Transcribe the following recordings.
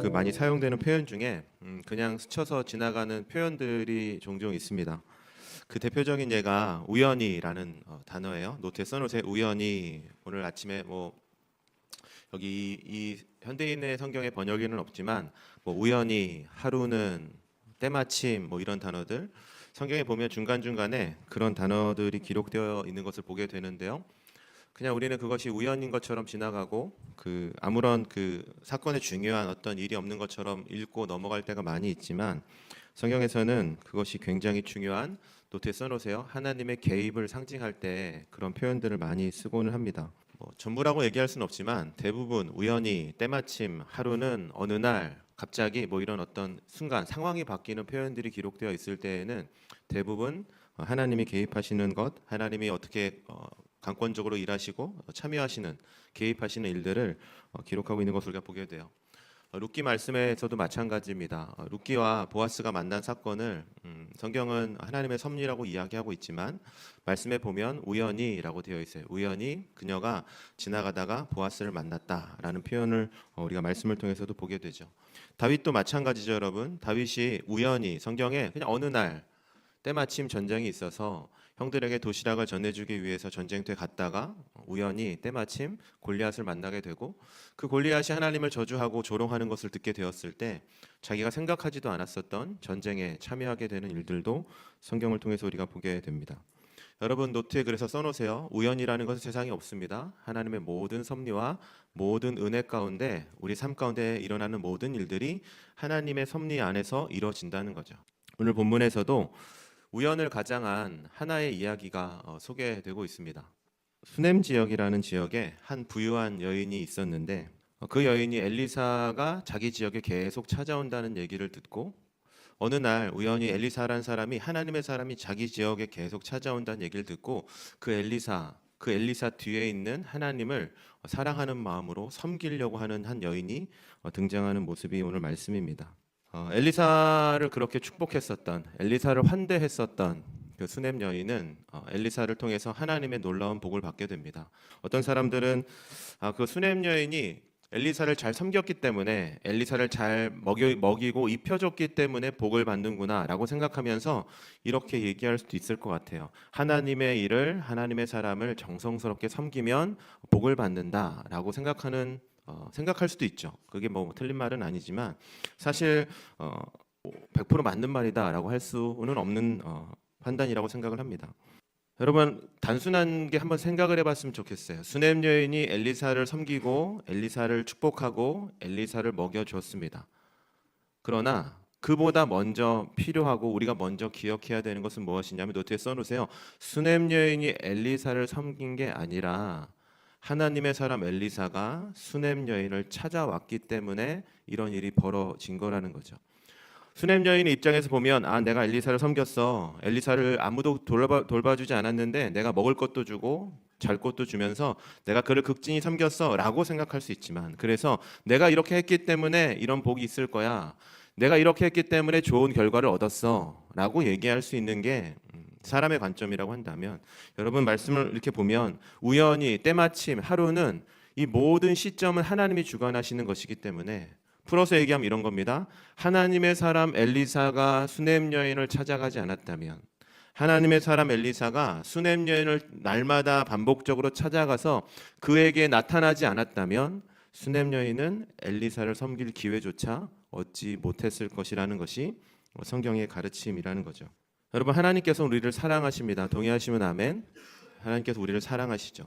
그 많이 사용되는 표현 중에 그냥 스쳐서 지나가는 표현들이 종종 있습니다. 그 대표적인 예가 우연히라는 단어예요. 노트에 써놓으세요. 우연히. 오늘 아침에 여기 이 현대인의 성경에 번역에는 없지만 우연히, 하루는, 때마침 이런 단어들 성경에 보면 중간중간에 그런 단어들이 기록되어 있는 것을 보게 되는데요. 그냥 우리는 그것이 우연인 것처럼 지나가고 아무런 사건에 중요한 어떤 일이 없는 것처럼 읽고 넘어갈 때가 많이 있지만, 성경에서는 그것이 굉장히 중요한, 노트에 써놓으세요. 하나님의 개입을 상징할 때 그런 표현들을 많이 쓰고는 합니다. 전부라고 얘기할 수는 없지만 대부분 우연히, 때마침, 하루는, 어느 날, 갑자기 이런 어떤 순간 상황이 바뀌는 표현들이 기록되어 있을 때에는 대부분 하나님이 개입하시는 것, 하나님이 어떻게 강권적으로 일하시고 참여하시는, 개입하시는 일들을 기록하고 있는 것을 우리가 보게 돼요. 룻기 말씀에서도 마찬가지입니다. 룻기와 보아스가 만난 사건을 성경은 하나님의 섭리라고 이야기하고 있지만 말씀에 보면 우연히라고 되어 있어요. 우연히 그녀가 지나가다가 보아스를 만났다라는 표현을 우리가 말씀을 통해서도 보게 되죠. 다윗도 마찬가지죠, 여러분. 다윗이 우연히, 성경에 그냥 어느 날 때마침 전쟁이 있어서 형들에게 도시락을 전해주기 위해서 전쟁터에 갔다가 우연히 때마침 골리앗을 만나게 되고, 그 골리앗이 하나님을 저주하고 조롱하는 것을 듣게 되었을 때 자기가 생각하지도 않았었던 전쟁에 참여하게 되는 일들도 성경을 통해서 우리가 보게 됩니다. 여러분, 노트에 그래서 써놓으세요. 우연이라는 것은 세상에 없습니다. 하나님의 모든 섭리와 모든 은혜 가운데, 우리 삶 가운데 일어나는 모든 일들이 하나님의 섭리 안에서 이루어진다는 거죠. 오늘 본문에서도 우연을 가장한 하나의 이야기가 소개되고 있습니다. 수넴 지역이라는 지역에 한 부유한 여인이 있었는데, 그 여인이 엘리사가 자기 지역에 계속 찾아온다는 얘기를 듣고, 어느 날 우연히 엘리사라는 사람이, 하나님의 사람이 자기 지역에 계속 찾아온다는 얘기를 듣고 그 엘리사 뒤에 있는 하나님을 사랑하는 마음으로 섬기려고 하는 한 여인이 등장하는 모습이 오늘 말씀입니다. 엘리사를 그렇게 축복했었던, 엘리사를 환대했었던 그 수넴 여인은 엘리사를 통해서 하나님의 놀라운 복을 받게 됩니다. 어떤 사람들은 그 수넴 여인이 엘리사를 잘 섬겼기 때문에, 엘리사를 잘 먹이고 입혀줬기 때문에 복을 받는구나 라고 생각하면서 이렇게 얘기할 수도 있을 것 같아요. 하나님의 일을, 하나님의 사람을 정성스럽게 섬기면 복을 받는다 라고 생각할 수도 있죠. 그게 틀린 말은 아니지만 사실 100% 맞는 말이다 라고 할 수는 없는 판단이라고 생각을 합니다. 여러분, 단순한 게 한번 생각을 해봤으면 좋겠어요. 수넴 여인이 엘리사를 섬기고 엘리사를 축복하고 엘리사를 먹여줬습니다. 그러나 그보다 먼저 필요하고 우리가 먼저 기억해야 되는 것은 무엇이냐면, 노트에 써놓으세요. 수넴 여인이 엘리사를 섬긴 게 아니라 하나님의 사람 엘리사가 수넴 여인을 찾아왔기 때문에 이런 일이 벌어진 거라는 거죠. 수넴 여인의 입장에서 보면, 내가 엘리사를 섬겼어. 엘리사를 아무도 돌봐주지 않았는데 내가 먹을 것도 주고 잘 것도 주면서 내가 그를 극진히 섬겼어 라고 생각할 수 있지만, 그래서 내가 이렇게 했기 때문에 이런 복이 있을 거야, 내가 이렇게 했기 때문에 좋은 결과를 얻었어 라고 얘기할 수 있는 게 사람의 관점이라고 한다면, 여러분 말씀을 이렇게 보면 우연히, 때마침, 하루는 이 모든 시점은 하나님이 주관하시는 것이기 때문에, 풀어서 얘기하면 이런 겁니다. 하나님의 사람 엘리사가 수넴 여인을 찾아가지 않았다면, 하나님의 사람 엘리사가 수넴 여인을 날마다 반복적으로 찾아가서 그에게 나타나지 않았다면 수넴 여인은 엘리사를 섬길 기회조차 얻지 못했을 것이라는 것이 성경의 가르침이라는 거죠. 여러분, 하나님께서 우리를 사랑하십니다. 동의하시면 아멘. 하나님께서 우리를 사랑하시죠.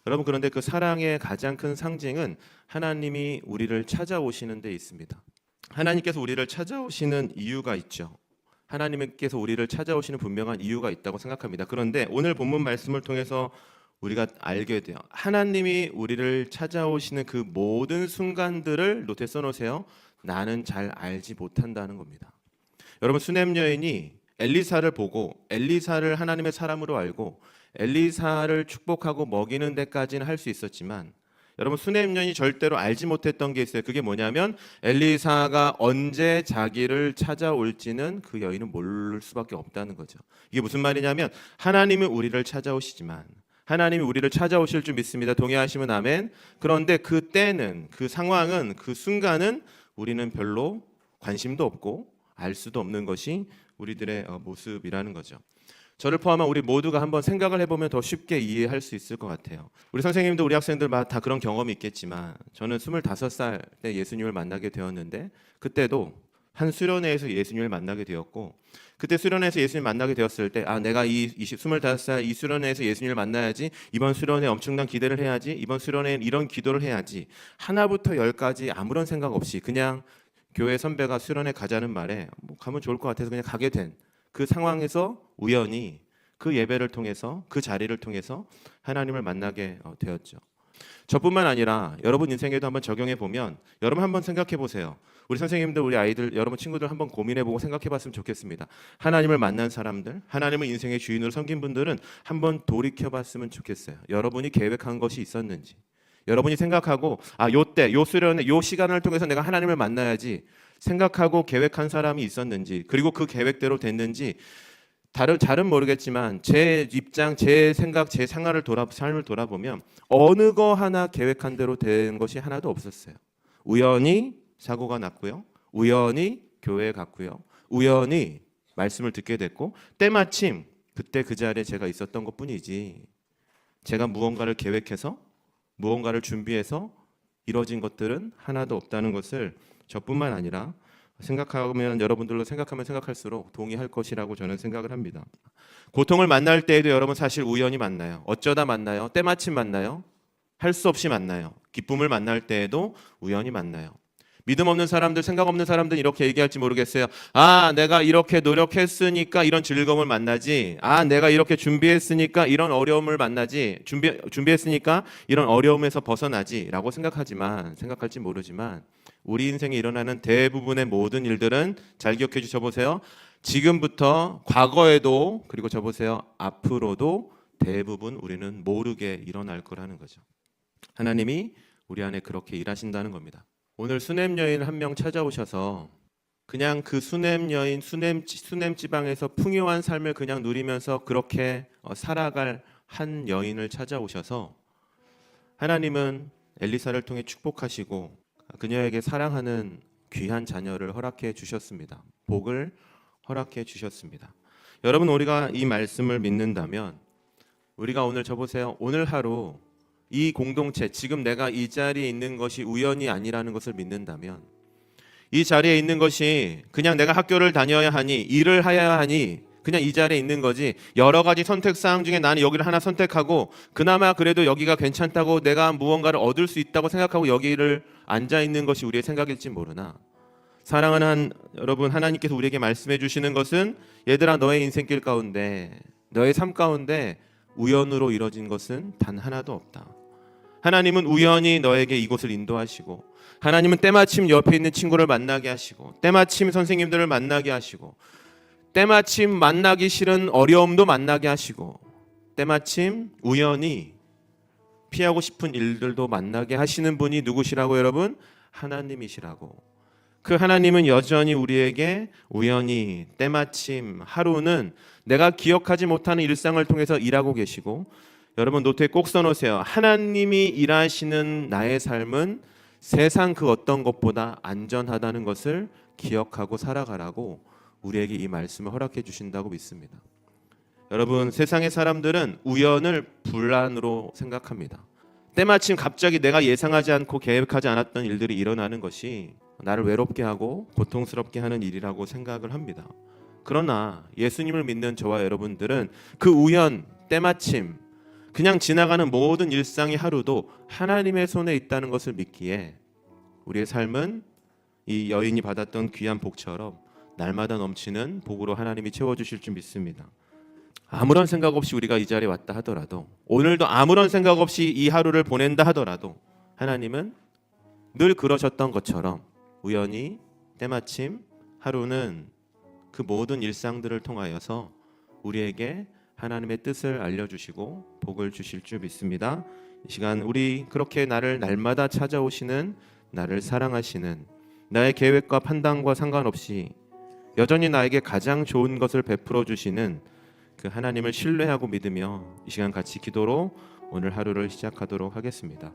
여러분, 그런데 그 사랑의 가장 큰 상징은 하나님이 우리를 찾아오시는 데 있습니다. 하나님께서 우리를 찾아오시는 이유가 있죠. 하나님께서 우리를 찾아오시는 분명한 이유가 있다고 생각합니다. 그런데 오늘 본문 말씀을 통해서 우리가 알게 돼요. 하나님이 우리를 찾아오시는 그 모든 순간들을 노트에 써놓으세요. 나는 잘 알지 못한다는 겁니다. 여러분, 수넴 여인이 엘리사를 보고 엘리사를 하나님의 사람으로 알고 엘리사를 축복하고 먹이는 데까지는 할 수 있었지만, 여러분, 수넴 여인이 절대로 알지 못했던 게 있어요. 그게 뭐냐면 엘리사가 언제 자기를 찾아올지는 그 여인은 모를 수밖에 없다는 거죠. 이게 무슨 말이냐면, 하나님은 우리를 찾아오시지만, 하나님이 우리를 찾아오실 줄 믿습니다. 동의하시면 아멘. 그런데 그 때는, 그 상황은, 그 순간은 우리는 별로 관심도 없고 알 수도 없는 것이 우리들의 모습이라는 거죠. 저를 포함한 우리 모두가 한번 생각을 해보면 더 쉽게 이해할 수 있을 것 같아요. 우리 선생님도 우리 학생들 다 그런 경험이 있겠지만 저는 25살 때 예수님을 만나게 되었는데 그때도 한 수련회에서 예수님을 만나게 되었고 그때 수련회에서 예수님 만나게 되었을 때 내가 25살 이 수련회에서 예수님을 만나야지, 이번 수련회 엄청난 기대를 해야지, 이번 수련회엔 이런 기도를 해야지, 하나부터 열까지 아무런 생각 없이 그냥 교회 선배가 수련회 가자는 말에 가면 좋을 것 같아서 그냥 가게 된 그 상황에서 우연히 그 예배를 통해서 그 자리를 통해서 하나님을 만나게 되었죠. 저뿐만 아니라 여러분 인생에도 한번 적용해 보면 여러분 한번 생각해 보세요. 우리 선생님들, 우리 아이들, 여러분 친구들 한번 고민해 보고 생각해 봤으면 좋겠습니다. 하나님을 만난 사람들, 하나님을 인생의 주인으로 섬긴 분들은 한번 돌이켜 봤으면 좋겠어요. 여러분이 계획한 것이 있었는지, 여러분이 생각하고 요때 요 수련회 요 시간을 통해서 내가 하나님을 만나야지 생각하고 계획한 사람이 있었는지, 그리고 그 계획대로 됐는지, 잘은 모르겠지만 제 입장, 제 생각, 제 삶을 돌아보면 어느 거 하나 계획한 대로 된 것이 하나도 없었어요. 우연히 사고가 났고요, 우연히 교회에 갔고요, 우연히 말씀을 듣게 됐고, 때마침 그때 그 자리에 제가 있었던 것뿐이지 제가 무언가를 계획해서 무언가를 준비해서 이루어진 것들은 하나도 없다는 것을 저뿐만 아니라 생각하면 여러분들로 생각하면 생각할수록 동의할 것이라고 저는 생각을 합니다. 고통을 만날 때에도 여러분 사실 우연히 만나요. 어쩌다 만나요. 때마침 만나요. 할 수 없이 만나요. 기쁨을 만날 때에도 우연히 만나요. 믿음 없는 사람들, 생각 없는 사람들은 이렇게 얘기할지 모르겠어요. 내가 이렇게 노력했으니까 이런 즐거움을 만나지. 내가 이렇게 준비했으니까 이런 어려움을 만나지. 준비했으니까 이런 어려움에서 벗어나지 라고 생각할지 모르지만 우리 인생에 일어나는 대부분의 모든 일들은 잘 기억해 주셔보세요. 지금부터 과거에도, 그리고 저보세요, 앞으로도 대부분 우리는 모르게 일어날 거라는 거죠. 하나님이 우리 안에 그렇게 일하신다는 겁니다. 오늘 수냄 여인 한 명 찾아오셔서 그냥 그 수냄 여인, 수냄 지방에서 풍요한 삶을 그냥 누리면서 그렇게 살아갈 한 여인을 찾아오셔서 하나님은 엘리사를 통해 축복하시고 그녀에게 사랑하는 귀한 자녀를 허락해 주셨습니다. 복을 허락해 주셨습니다. 여러분, 우리가 이 말씀을 믿는다면 우리가 오늘 저보세요. 오늘 하루 이 공동체, 지금 내가 이 자리에 있는 것이 우연이 아니라는 것을 믿는다면, 이 자리에 있는 것이 그냥 내가 학교를 다녀야 하니, 일을 해야 하니 그냥 이 자리에 있는 거지, 여러 가지 선택사항 중에 나는 여기를 하나 선택하고 그나마 그래도 여기가 괜찮다고 내가 무언가를 얻을 수 있다고 생각하고 여기를 앉아 있는 것이 우리의 생각일지 모르나, 사랑하는 여러분, 하나님께서 우리에게 말씀해 주시는 것은 얘들아, 너의 인생길 가운데, 너의 삶 가운데 우연으로 이뤄진 것은 단 하나도 없다. 하나님은 우연히 너에게 이곳을 인도하시고, 하나님은 때마침 옆에 있는 친구를 만나게 하시고, 때마침 선생님들을 만나게 하시고, 때마침 만나기 싫은 어려움도 만나게 하시고, 때마침 우연히 피하고 싶은 일들도 만나게 하시는 분이 누구시라고 여러분? 하나님이시라고. 그 하나님은 여전히 우리에게 우연히 때마침 하루는 내가 기억하지 못하는 일상을 통해서 일하고 계시고, 여러분 노트에 꼭 써놓으세요. 하나님이 일하시는 나의 삶은 세상 그 어떤 것보다 안전하다는 것을 기억하고 살아가라고 우리에게 이 말씀을 허락해 주신다고 믿습니다. 여러분, 세상의 사람들은 우연을 불안으로 생각합니다. 때마침 갑자기 내가 예상하지 않고 계획하지 않았던 일들이 일어나는 것이 나를 외롭게 하고 고통스럽게 하는 일이라고 생각을 합니다. 그러나 예수님을 믿는 저와 여러분들은 그 우연, 때마침, 그냥 지나가는 모든 일상의 하루도 하나님의 손에 있다는 것을 믿기에 우리의 삶은 이 여인이 받았던 귀한 복처럼 날마다 넘치는 복으로 하나님이 채워주실 줄 믿습니다. 아무런 생각 없이 우리가 이 자리에 왔다 하더라도, 오늘도 아무런 생각 없이 이 하루를 보낸다 하더라도 하나님은 늘 그러셨던 것처럼 우연히 때마침 하루는 그 모든 일상들을 통하여서 우리에게 하나님의 뜻을 알려주시고 복을 주실 줄 믿습니다. 이 시간 우리 그렇게 나를 날마다 찾아오시는, 나를 사랑하시는, 나의 계획과 판단과 상관없이 여전히 나에게 가장 좋은 것을 베풀어 주시는 그 하나님을 신뢰하고 믿으며 이 시간 같이 기도로 오늘 하루를 시작하도록 하겠습니다.